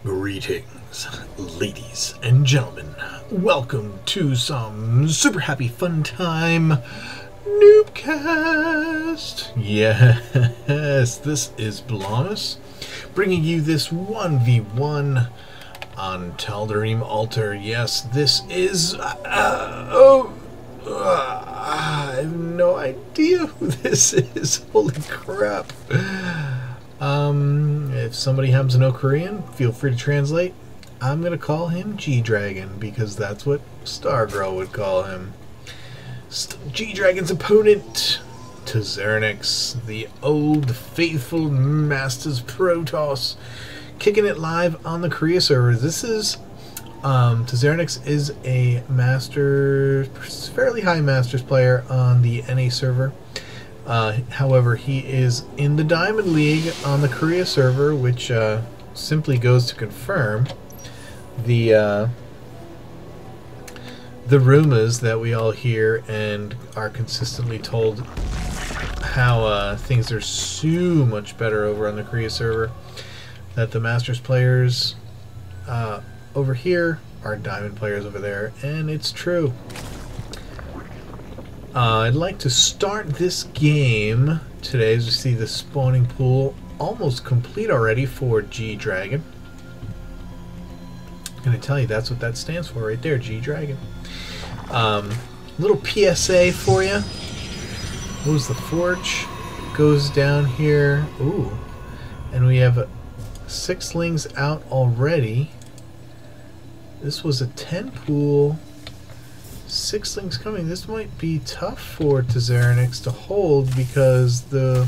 Greetings, ladies and gentlemen. Welcome to some super happy fun time NuubCast. Yes, this is Blamus, bringing you this 1v1 on Tal'Darim Altar. Yes, this is... I have no idea who this is. Holy crap. If somebody happens to know Korean, feel free to translate. I'm gonna call him G-Dragon because that's what Stargirl would call him. G-Dragon's opponent, Tazernix, the old faithful Masters Protoss, kicking it live on the Korea server. This is Tazernix is a fairly high Masters player on the NA server. However, he is in the Diamond League on the Korea server, which simply goes to confirm the rumors that we all hear and are consistently told how things are so much better over on the Korea server, that the Masters players over here are Diamond players over there, and it's true. I'd like to start this game today. As you see, the spawning pool almost complete already for G-Dragon. I'm going to tell you that's what that stands for right there, G-Dragon. Little PSA for you. Moves the forge, goes down here. Ooh, and we have 6 lings out already. This was a 10 pool. 6 lings coming. This might be tough for Tazernix to hold because the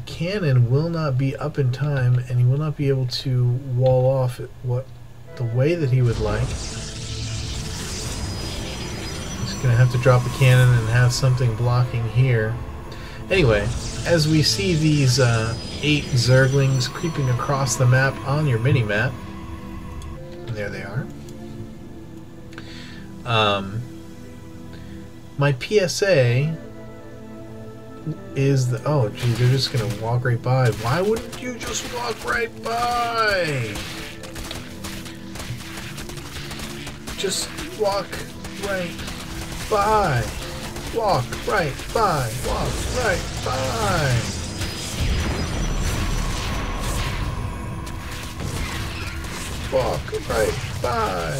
cannon will not be up in time, and he will not be able to wall off it the way that he would like. He's gonna have to drop the cannon and have something blocking here. Anyway, as we see these 8 Zerglings creeping across the map on your mini map, and there they are. My PSA is the... Oh, gee, they're just gonna walk right by. Why wouldn't you just walk right by? Just walk right by. Walk right by. Walk right by. Walk right by.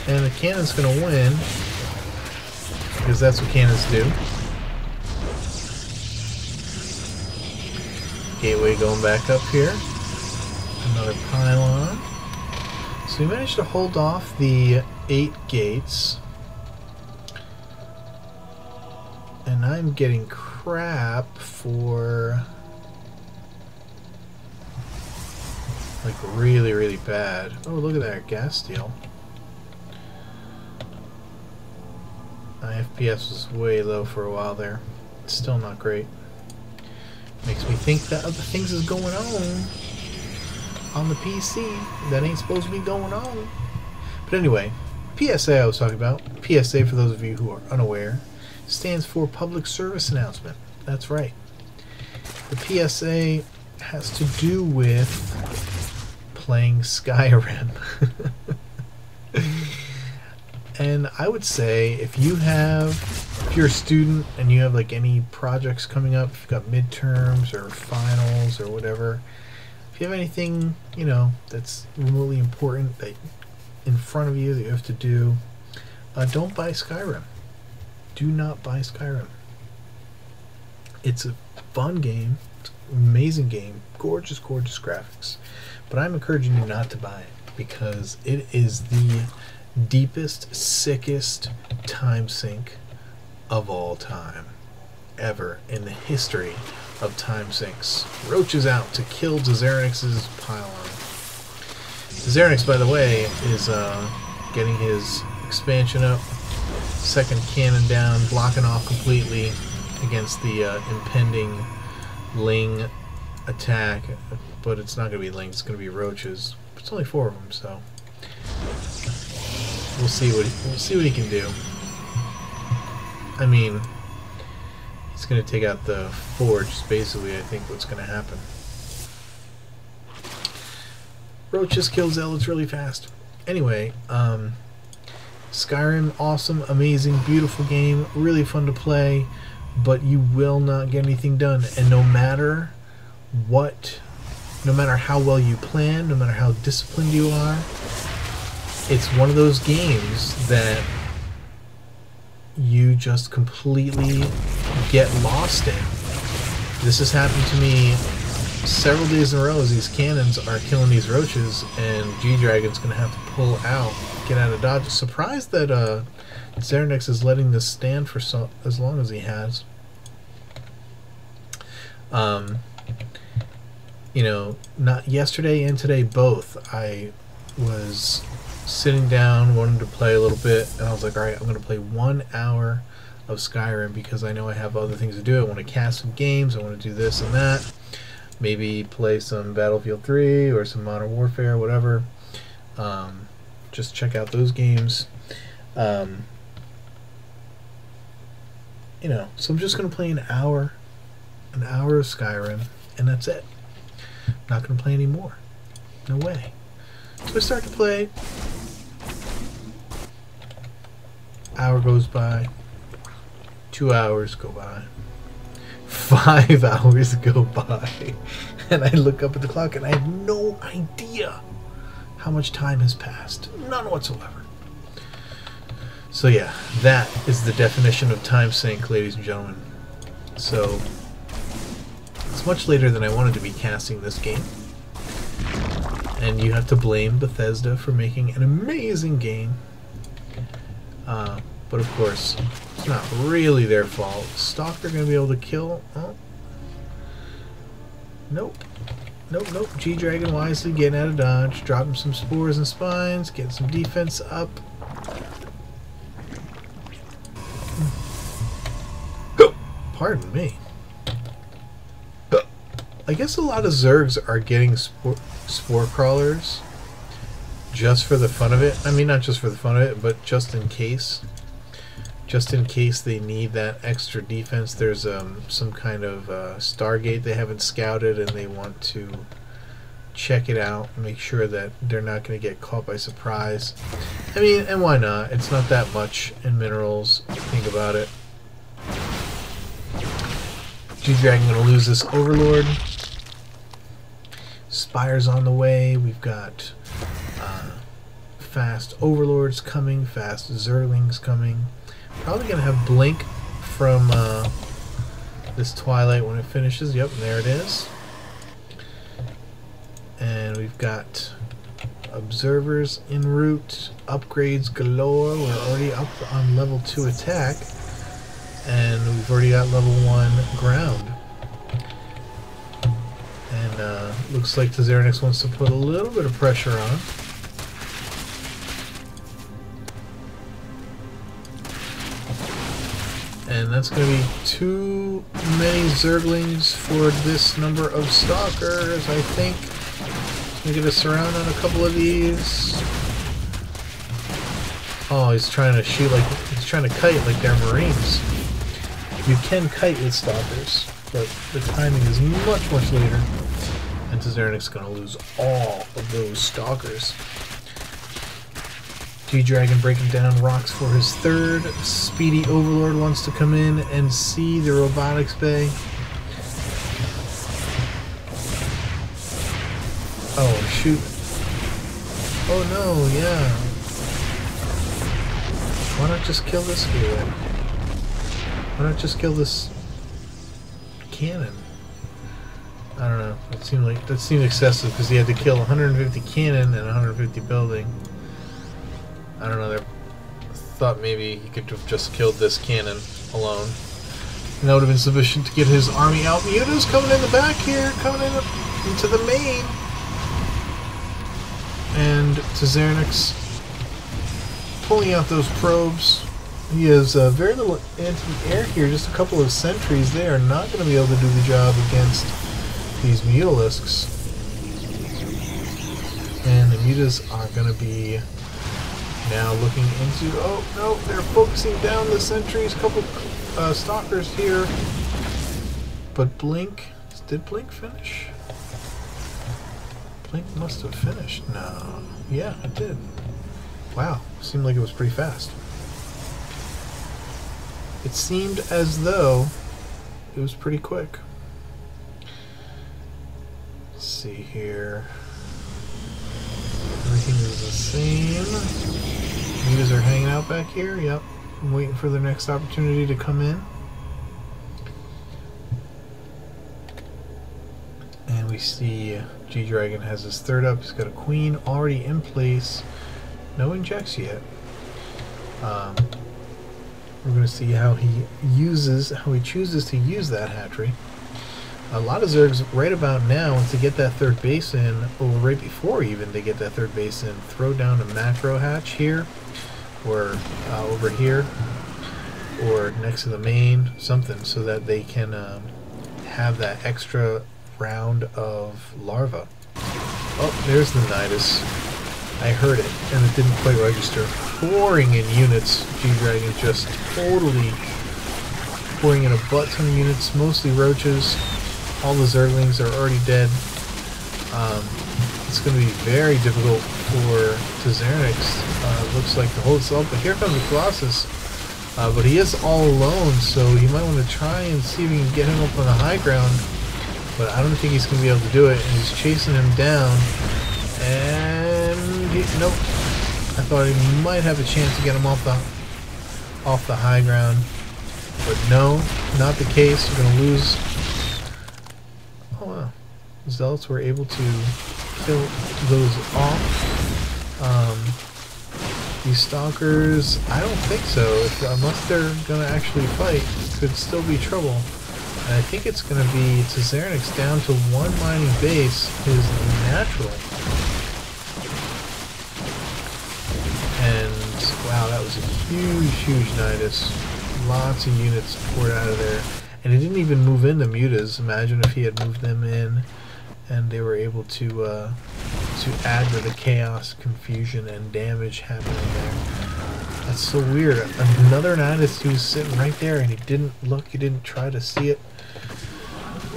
And the cannon's gonna win, because that's what cannons do. Gateway going back up here. Another pylon. So we managed to hold off the 8 gates. And I'm getting crap for... like really, really bad. Oh, look at that gas steal. My FPS was way low for a while there. It's still not great. Makes me think that other things is going on the PC that ain't supposed to be going on. But anyway, PSA I was talking about. PSA, for those of you who are unaware, stands for Public Service Announcement. That's right. The PSA has to do with playing Skyrim. And I would say if you're a student and you have like any projects coming up, if you've got midterms or finals or whatever, if you have anything, you know, that's remotely important that in front of you that you have to do, don't buy Skyrim. Do not buy Skyrim. It's a fun game, it's an amazing game, gorgeous, gorgeous graphics, but I'm encouraging you not to buy it because it is the deepest, sickest time sink of all time, ever in the history of time sinks. Roaches out to kill Tazernix's pylon. Tazernix, by the way, is getting his expansion up, 2nd cannon down, blocking off completely against the impending ling attack, but it's not going to be lings, it's going to be roaches. It's only 4 of them, so we'll see what he can do. I mean, he's It's going to take out the forge, is basically, I think, what's going to happen. Roaches kill zealots really fast. Anyway, Skyrim, awesome, amazing, beautiful game, really fun to play, but you will not get anything done. And no matter what, no matter how well you plan, no matter how disciplined you are, it's one of those games that you just completely get lost in. This has happened to me several days in a row as these cannons are killing these roaches, and G-Dragon's going to have to pull out, get out of dodge. Surprised that Xernex is letting this stand for as long as he has. You know, not yesterday and today both, I was sitting down, wanted to play a little bit, and I was like, alright, I'm going to play 1 hour of Skyrim because I know I have other things to do. I want to cast some games, I want to do this and that. Maybe play some Battlefield 3 or some Modern Warfare, whatever. Just check out those games. You know, so I'm just going to play an hour of Skyrim, and that's it. I'm not going to play any more. No way. So I start to play. Hour goes by. 2 hours go by. 5 hours go by. And I look up at the clock and I have no idea how much time has passed. None whatsoever. So yeah, that is the definition of time sink, ladies and gentlemen. So it's much later than I wanted to be casting this game. And you have to blame Bethesda for making an amazing game. But of course, it's not really their fault. Stalker gonna be able to kill? Oh. Nope. Nope, nope. G-Dragon wisely getting out of dodge, dropping some spores and spines, getting some defense up. Pardon me. I guess a lot of Zergs are getting spore crawlers just for the fun of it. I mean, not just for the fun of it, but just in case. Just in case they need that extra defense. There's some kind of Stargate they haven't scouted and they want to check it out, make sure that they're not going to get caught by surprise. I mean, and why not? It's not that much in minerals. Think about it. G-Dragon going to lose this Overlord. Spire's on the way. We've got fast Overlords coming, fast Zerglings coming. Probably going to have Blink from this Twilight when it finishes. Yep, there it is. And we've got Observers en route, upgrades galore. We're already up on level 2 attack. And we've already got level 1 ground. And looks like the Xernex wants to put a little bit of pressure on. And that's going to be too many Zerglings for this number of Stalkers, I think. Can we get a surround on a couple of these? Oh, he's trying to shoot like, he's trying to kite like they're Marines. You can kite with Stalkers, but the timing is much, much later. And Xernex going to lose all of those Stalkers. G-Dragon breaking down rocks for his third. Speedy Overlord wants to come in and see the robotics bay. Oh, shoot. Oh no, yeah. Why not just kill this guy? Why not just kill this cannon? I don't know. That seemed excessive because he had to kill 150 cannon and 150 building. I don't know. I thought maybe he could have just killed this cannon alone. And that would have been sufficient to get his army out. Muta's coming in the back here, coming in into the main. And Xernex pulling out those probes. He has very little anti-air here, just a couple of sentries. They are not going to be able to do the job against these Mutalisks. And the Mutas are going to be now looking into... Oh, no, they're focusing down the sentries. A couple Stalkers here. But Blink, did Blink finish? Blink must have finished. No. Yeah, it did. Wow, seemed like it was pretty fast. It seemed as though it was pretty quick. Let's see here. Everything is the same. Mutas are hanging out back here. Yep. I'm waiting for the next opportunity to come in. And we see G-Dragon has his third up. He's got a queen already in place. No injects yet. We're going to see how he chooses to use that hatchery. A lot of Zergs right about now, to get that third base in, or right before even they get that third base in, throw down a macro hatch here, or over here, or next to the main, something, so that they can have that extra round of larva. Oh, there's the Nidus. I heard it, and it didn't quite register. Pouring in units. G-Dragon just totally pouring in a butt ton of units, mostly roaches. All the Zerglings are already dead. It's going to be very difficult for Tzernix, looks like, to hold itself. But here comes the Colossus. But he is all alone, so you might want to try and see if you can get him up on the high ground. But I don't think he's going to be able to do it. And he's chasing him down. And nope. I thought he might have a chance to get him off the high ground. But no, not the case. You're going to lose. Oh wow. Zealots were able to kill those off. These Stalkers, I don't think so. Unless they're going to actually fight, it could still be trouble. And I think it's going to be Tzernix down to one mining base, his natural. And wow, that was a huge Nidus. Lots of units poured out of there. And he didn't even move in the mutas. Imagine if he had moved them in and they were able to add to the chaos, confusion, and damage happening there. That's so weird. Another Nidus who's sitting right there and he didn't look, he didn't try to see it.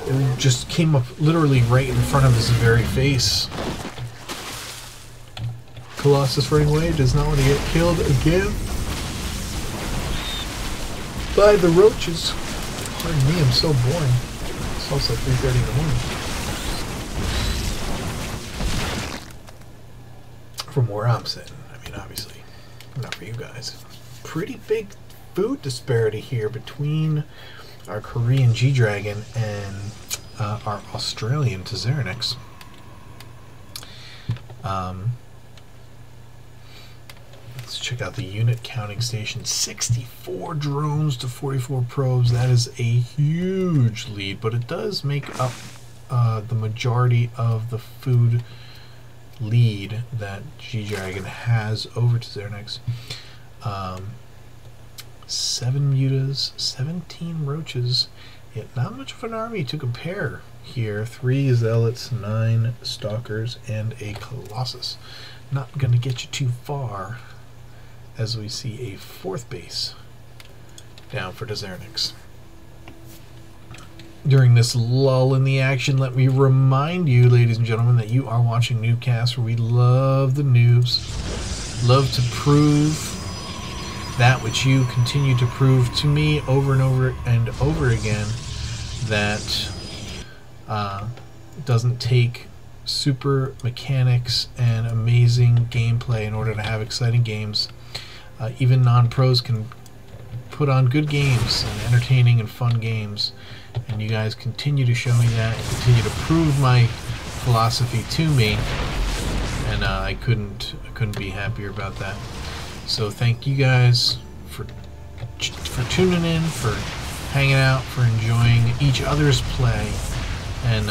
It just came up literally right in front of his very face. Colossus running away, does not want to get killed again by the roaches. Pardon me, I'm so boring. It's also 3:30 in the morning. From where I'm sitting, I mean, obviously, not for you guys. Pretty big food disparity here between our Korean G-Dragon and our Australian Tzernix. Let's check out the unit counting station. 64 drones to 44 probes. That is a huge lead, but it does make up the majority of the food lead that G-Dragon has over Tzernix. 7 mutas, 17 roaches. Yet not much of an army to compare here. 3 zealots, 9 stalkers, and a colossus. Not going to get you too far, as we see a 4th base down for Tzernix. During this lull in the action, let me remind you, ladies and gentlemen, that you are watching NuubCast, where we love the noobs, love to prove that which you continue to prove to me over and over and over again, that doesn't take super mechanics and amazing gameplay in order to have exciting games. Even non-pros can put on good games and entertaining and fun games, and you guys continue to show me that, continue to prove my philosophy to me, and I couldn't be happier about that. So thank you guys for tuning in, for hanging out, for enjoying each other's play, and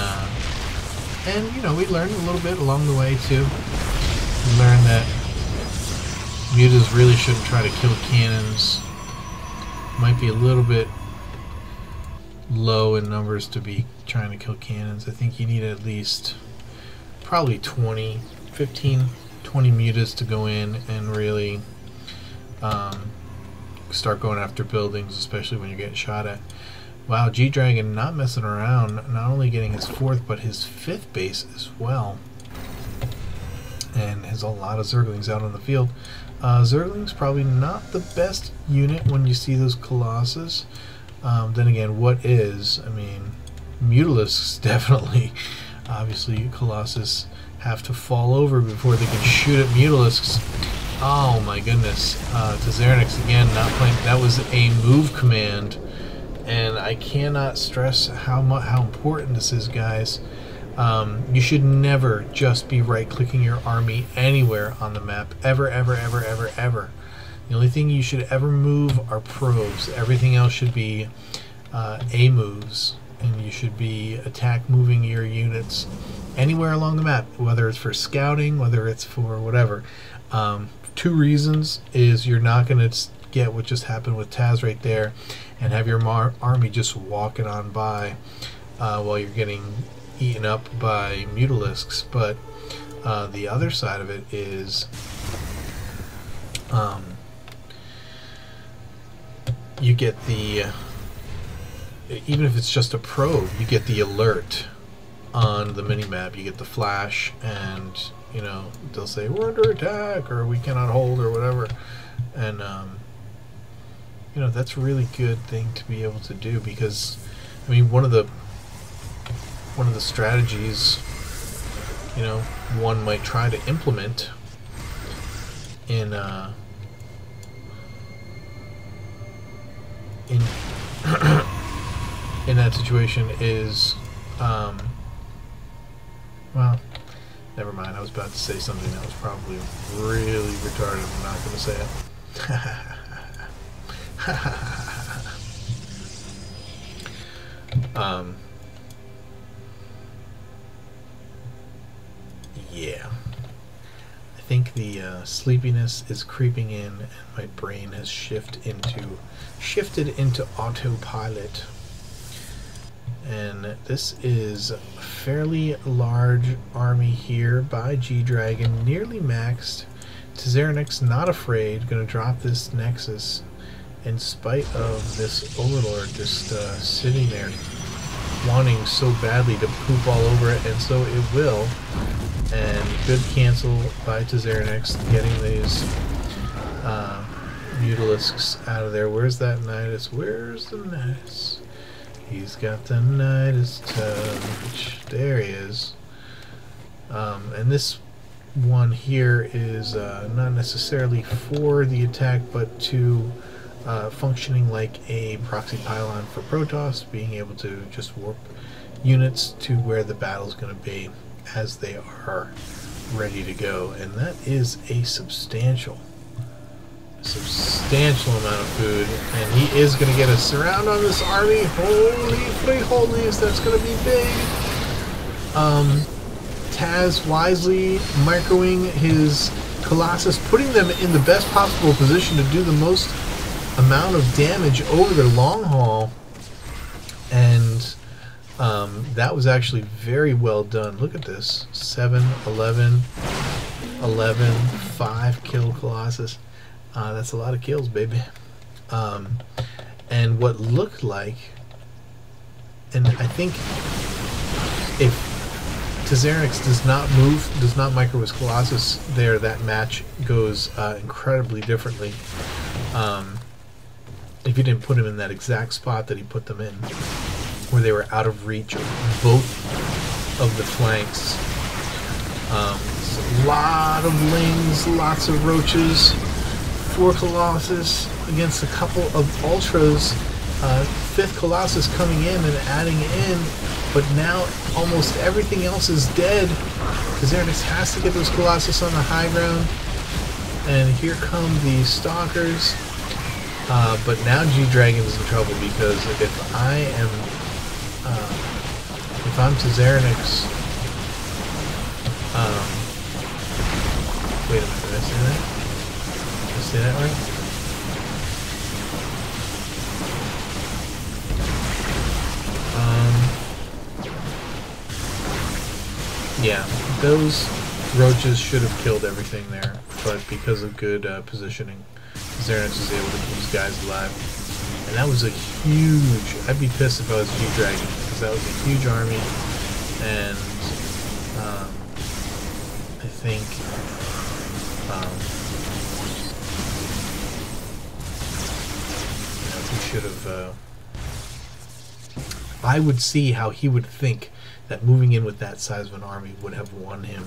you know, we learned a little bit along the way too. We learned that mutas really shouldn't try to kill cannons. Might be a little bit low in numbers to be trying to kill cannons. I think you need at least probably 20, 15, 20 mutas to go in and really start going after buildings, especially when you're getting shot at. Wow, G-Dragon not messing around, not only getting his 4th, but his 5th base as well. And has a lot of Zerglings out on the field. Zerglings probably not the best unit when you see those Colossus. Then again, what is? I mean, Mutalisks definitely. Obviously, Colossus have to fall over before they can shoot at Mutalisks. Oh my goodness. Tazernix again not playing. That was a move command. And I cannot stress how important this is, guys. You should never just be right-clicking your army anywhere on the map. Ever, ever, ever, ever, ever. The only thing you should ever move are probes. Everything else should be A moves. And you should be attack moving your units anywhere along the map, whether it's for scouting, whether it's for whatever. 2 reasons is you're not going to get what just happened with Taz right there and have your army just walking on by while you're getting eaten up by Mutalisks. But the other side of it is you get the, even if it's just a probe, you get the alert on the minimap. You get the flash, and you know they'll say we're under attack or we cannot hold or whatever. And you know, that's a really good thing to be able to do, because I mean one of the strategies, you know, one might try to implement in in that situation is well, never mind. I was about to say something that was probably really retarded. I'm not going to say it. Yeah. I think the sleepiness is creeping in, and my brain has shifted into autopilot. And this is a fairly large army here by G-Dragon, nearly maxed. Tazernix not afraid, going to drop this Nexus in spite of this Overlord just sitting there wanting so badly to poop all over it, and so it will. And good cancel by Tazernix, getting these Mutalisks out of there. Where's that Nidus? Where's the Nidus? He's got the Nidus touch. There he is. And this one here is not necessarily for the attack, but to functioning like a proxy pylon for Protoss, being able to just warp units to where the battle's going to be as they are ready to go. And that is a substantial amount of food, and he is going to get a surround on this army. Holy frijoles, that's going to be big. Taz wisely microing his Colossus, putting them in the best possible position to do the most amount of damage over the long haul, and that was actually very well done. Look at this. 7, 11, 11, 5 kill Colossus. That's a lot of kills, baby. And what looked like, and I think if Tazernix does not micro his Colossus there, that match goes incredibly differently. If you didn't put him in that exact spot that he put them in, where they were out of reach of both of the flanks. So a lot of lings, lots of roaches for Colossus against a couple of ultras. 5th Colossus coming in and adding in, but now almost everything else is dead. Tazernix has to get those Colossus on the high ground, and here come the Stalkers. But now G-Dragon's in trouble, because if I'm Tazernix, wait a minute, did I say that? Did I say that right? Yeah, those roaches should have killed everything there, but because of good positioning, Tazernix is able to keep these guys alive. And that was a huge... I'd be pissed if I was G-Dragon, because that was a huge army, and I think you know, he should have... I would see how he would think that moving in with that size of an army would have won him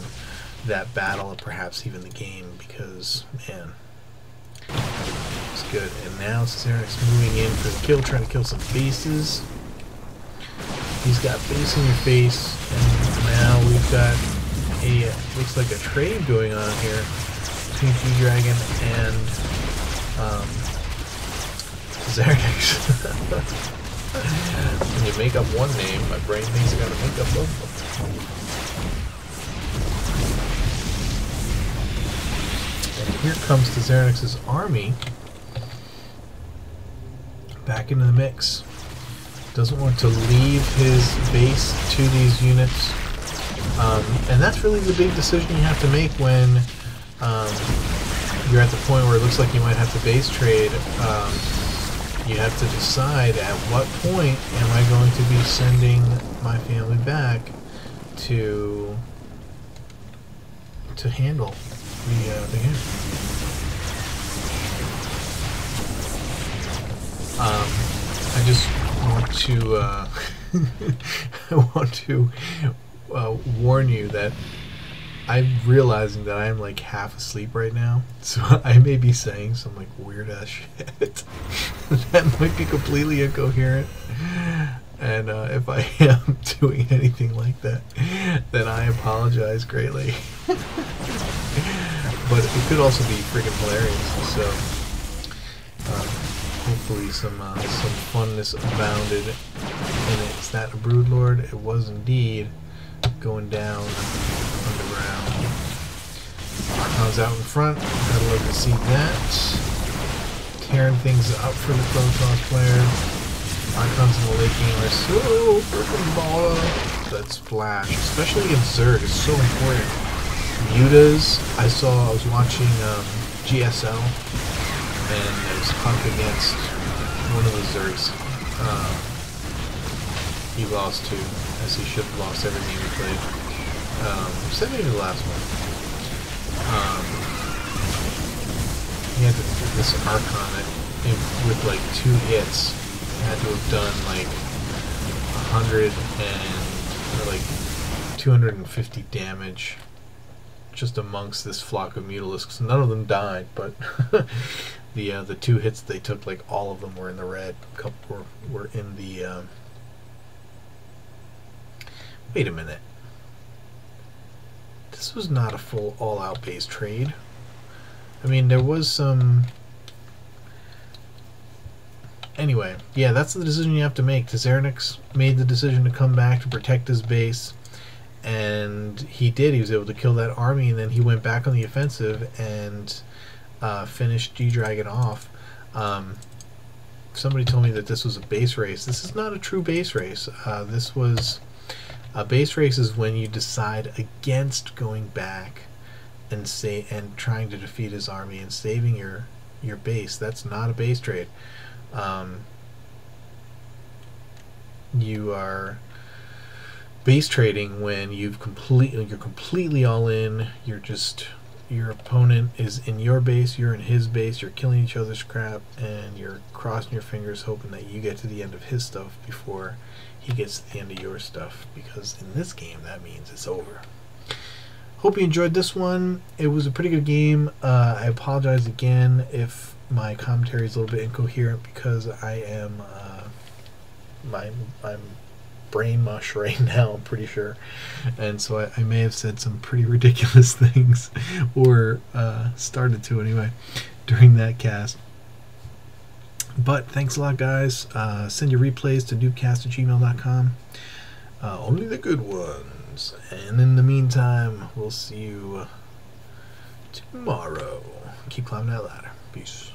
that battle, and perhaps even the game, because, man, it's good. And now Cerex moving in for the kill, trying to kill some bases. He's got base in your face, and now we've got a, looks like a trade going on here between G-Dragon and Xernex. When you make up one name, my brain thinks I gotta make up both of them. And here comes the Xernex's army back into the mix. Doesn't want to leave his base to these units. And that's really the big decision you have to make when you're at the point where it looks like you might have to base trade. You have to decide at what point am I going to be sending my family back to handle the game. I just want to I want to warn you that I'm realizing that I'm like half asleep right now, so I may be saying some like weird ass shit that might be completely incoherent, and if I am doing anything like that, then I apologize greatly. But it could also be freaking hilarious, so hopefully some funness abounded in it. Is that a Broodlord? It was indeed, going down underground. Archon's out in front. I'd love to see that. Tearing things up for the Protoss player. Archon's in the late game are so freaking baller. That splash, especially against Zerg, is so important. Mutas, I was watching GSL, and it was Huck against one of the Zergs. He lost to, as he should have lost every game he played. Except maybe the last one. He had this Archon that, with like 2 hits, had to have done like 100 or like 250 damage just amongst this flock of Mutalisks. None of them died, but the 2 hits they took, like all of them were in the red. A couple were in the wait a minute. This was not a full all-out base trade. I mean, there was some... Anyway, yeah, that's the decision you have to make. Xernex made the decision to come back to protect his base, and he did. He was able to kill that army, and then he went back on the offensive and finished G-Dragon off. Somebody told me that this was a base race. This is not a true base race. This was... A base race is when you decide against going back and trying to defeat his army and saving your base. That's not a base trade. You are base trading when you're completely all in. Your opponent is in your base, you're in his base, you're killing each other's crap, and you're crossing your fingers hoping that you get to the end of his stuff before he gets to the end of your stuff, because in this game that means it's over. Hope you enjoyed this one. It was a pretty good game. I apologize again if my commentary is a little bit incoherent, because I am I'm brain mush right now, I'm pretty sure, and so I may have said some pretty ridiculous things, or started to anyway, during that cast. But thanks a lot, guys. Send your replays to NuubCast@gmail.com. Only the good ones. And in the meantime, we'll see you tomorrow. Keep climbing that ladder. Peace.